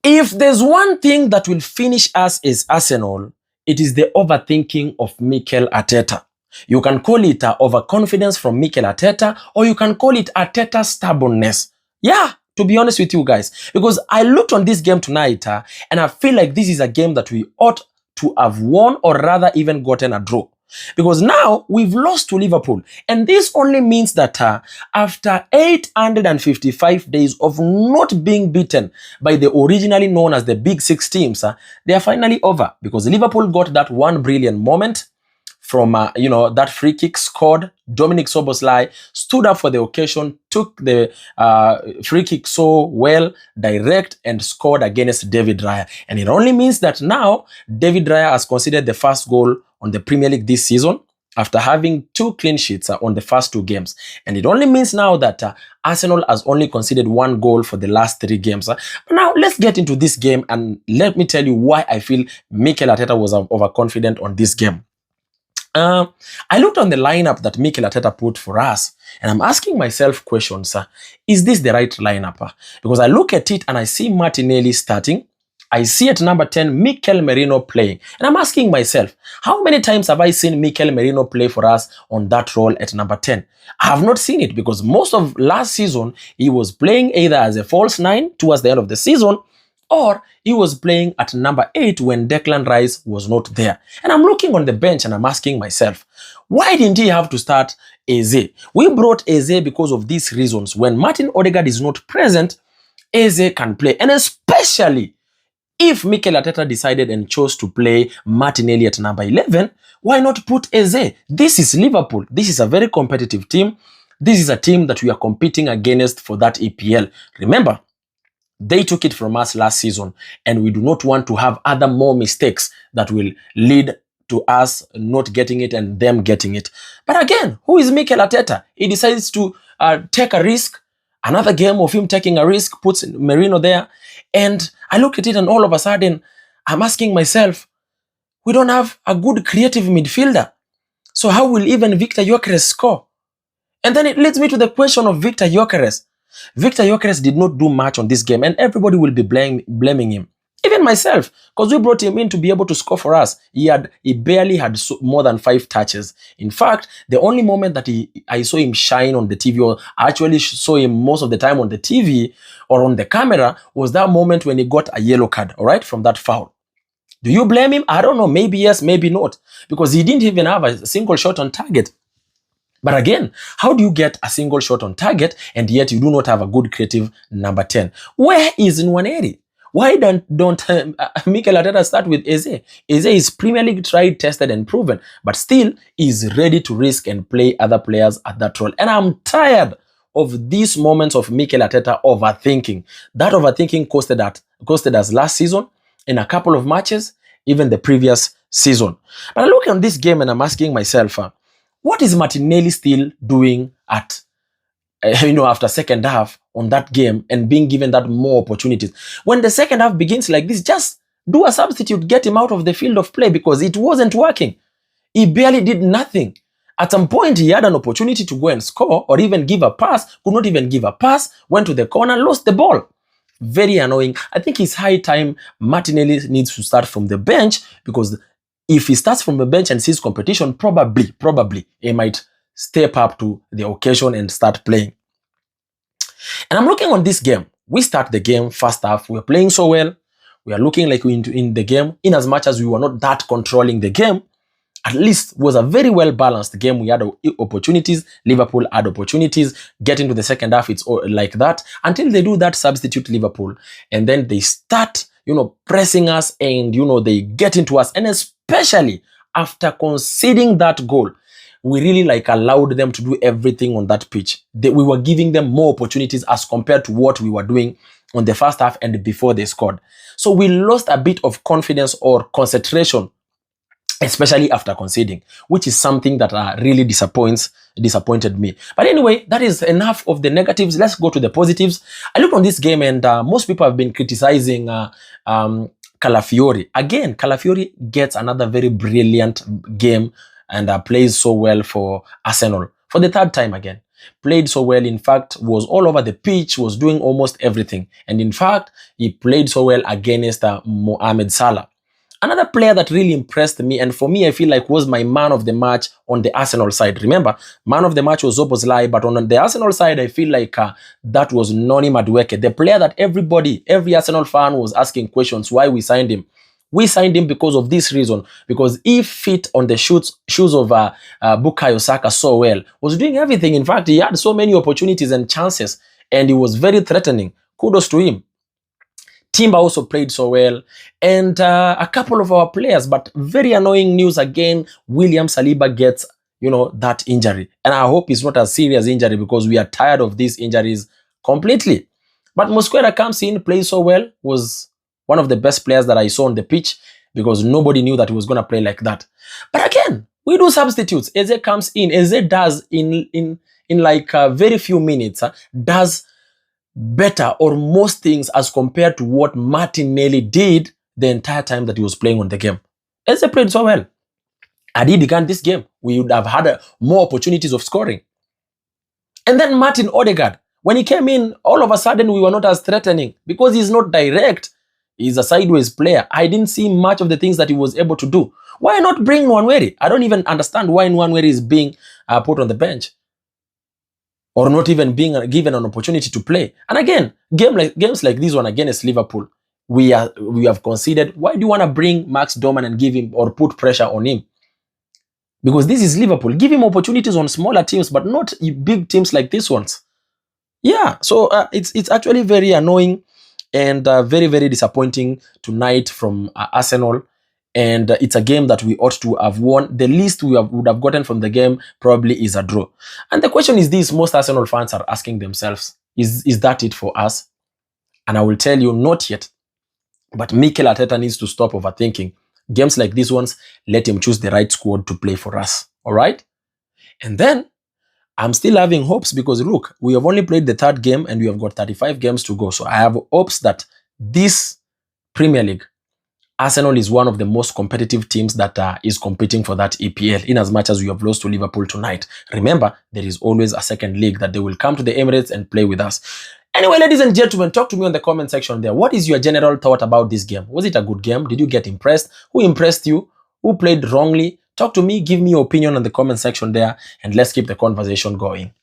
If there's one thing that will finish us as Arsenal, it is the overthinking of Mikel Arteta. You can call it overconfidence from Mikel Arteta, or you can call it Arteta stubbornness. Yeah, to be honest with you guys, because I looked on this game tonight and I feel like this is a game that we ought to have won, or rather even gotten a draw. Because now we've lost to Liverpool, and this only means that after 855 days of not being beaten by the originally known as the Big Six teams, they are finally over, because Liverpool got that one brilliant moment from that free kick scored. Dominic Szoboszlai stood up for the occasion, took the free kick so well, direct, and scored against David Raya. And it only means that now David Raya has conceded the first goal on the Premier League this season after having 2 clean sheets on the first 2 games. And it only means now that Arsenal has only conceded 1 goal for the last 3 games. But now let's get into this game, and let me tell you why I feel Mikel Arteta was overconfident on this game. I looked on the lineup that Mikel Arteta put for us, and I'm asking myself questions. Is this the right lineup? Because I look at it and I see Martinelli starting. I see at number 10, Mikel Merino playing. And I'm asking myself, how many times have I seen Mikel Merino play for us on that role at number 10? I have not seen it, because most of last season, he was playing either as a false 9 towards the end of the season, or he was playing at number 8 when Declan Rice was not there. And I'm looking on the bench and I'm asking myself, why didn't he have to start Eze? We brought Eze because of these reasons. When Martin Odegaard is not present, Eze can play. And especially if Mikel Arteta decided and chose to play Martinelli at number 11, why not put Eze? This is Liverpool. This is a very competitive team. This is a team that we are competing against for that EPL. Remember, they took it from us last season, and we do not want to have other more mistakes that will lead to us not getting it and them getting it. But again, who is Mikel Arteta? He decides to take a risk. Another game of him taking a risk, puts Merino there. And I look at it, and all of a sudden, I'm asking myself, we don't have a good creative midfielder. So how will even Victor Gyökeres score? And then it leads me to the question of Victor Gyökeres. Victor Gyökeres did not do much on this game, and everybody will be blaming him. Even myself, because we brought him in to be able to score for us. He barely had more than 5 touches. In fact, the only moment that I saw him shine on the TV, or I actually saw him most of the time on the TV or on the camera, was that moment when he got a yellow card, all right, from that foul. Do you blame him? I don't know. Maybe yes, maybe not. Because he didn't even have a single shot on target. But again, how do you get a single shot on target and yet you do not have a good creative number 10? Where is Nwaneri? Why don't Mikel Arteta start with Eze? Eze is Premier League tried, tested, and proven, but still is ready to risk and play other players at that role. And I'm tired of these moments of Mikel Arteta overthinking. That overthinking costed us last season in a couple of matches, even the previous season. But I look at this game and I'm asking myself, what is Martinelli still doing at, after second half on that game and being given that more opportunities? When the second half begins like this, just do a substitute, get him out of the field of play, because it wasn't working. He barely did nothing. At some point, he had an opportunity to go and score or even give a pass, could not even give a pass, went to the corner, lost the ball. Very annoying. I think it's high time Martinelli needs to start from the bench, because if he starts from the bench and sees competition, probably he might step up to the occasion and start playing. And I'm looking on this game. We start the game first half. We're playing so well. We are looking like we're in the game. In as much as we were not that controlling the game, at least it was a very well balanced game. We had opportunities. Liverpool had opportunities. Get into the second half, it's like that until they do that substitute Liverpool. And then they start, pressing us, and, they get into us. And especially after conceding that goal, we really allowed them to do everything on that pitch. We were giving them more opportunities as compared to what we were doing on the first half and before they scored. So we lost a bit of confidence or concentration, especially after conceding, which is something that really disappointed me. But anyway, that is enough of the negatives. Let's go to the positives. I look on this game, and most people have been criticizing Calafiori. Again, Calafiori gets another very brilliant game and plays so well for Arsenal for the third time again. Played so well, in fact, was all over the pitch, was doing almost everything. And in fact, he played so well against Mohamed Salah. Another player that really impressed me, and for me, I feel like was my man of the match on the Arsenal side. Remember, man of the match was Szoboszlai, but on the Arsenal side, I feel like that was Noni Madueke, the player that every Arsenal fan was asking questions why we signed him. We signed him because of this reason, because he fit on the shoes of Bukayo Saka so well, was doing everything. In fact, he had so many opportunities and chances, and he was very threatening. Kudos to him. Timber also played so well, and a couple of our players, but very annoying news again. William Saliba gets, that injury, and I hope it's not a serious injury because we are tired of these injuries completely. But Mosquera comes in, plays so well, was one of the best players that I saw on the pitch because nobody knew that he was going to play like that. But again, we do substitutes. Eze comes in. Eze does in like very few minutes, does better or most things as compared to what Martinelli did the entire time that he was playing on the game. Eze played so well. Had he begun this game, we would have had more opportunities of scoring. And then Martin Odegaard, when he came in, all of a sudden we were not as threatening because he's not direct. He's a sideways player. I didn't see much of the things that he was able to do. Why not bring Nwaneri? I don't even understand why Nwaneri is being put on the bench, or not even being given an opportunity to play. And again, games like this one against Liverpool, we have conceded. Why do you want to bring Max Doman and give him or put pressure on him? Because this is Liverpool. Give him opportunities on smaller teams, but not big teams like these ones. Yeah, so it's actually very annoying and very, very disappointing tonight from Arsenal. And it's a game that we ought to have won. The least we would have gotten from the game probably is a draw. And the question is this, most Arsenal fans are asking themselves, is that it for us? And I will tell you, not yet. But Mikel Arteta needs to stop overthinking. Games like these ones, let him choose the right squad to play for us. All right? And then, I'm still having hopes because look, we have only played the third game and we have got 35 games to go. So I have hopes that this Premier League, Arsenal is one of the most competitive teams that is competing for that EPL, in as much as we have lost to Liverpool tonight. Remember, there is always a second league that they will come to the Emirates and play with us. Anyway, ladies and gentlemen, talk to me on the comment section there. What is your general thought about this game? Was it a good game? Did you get impressed? Who impressed you? Who played wrongly? Talk to me, give me your opinion on the comment section there, and let's keep the conversation going.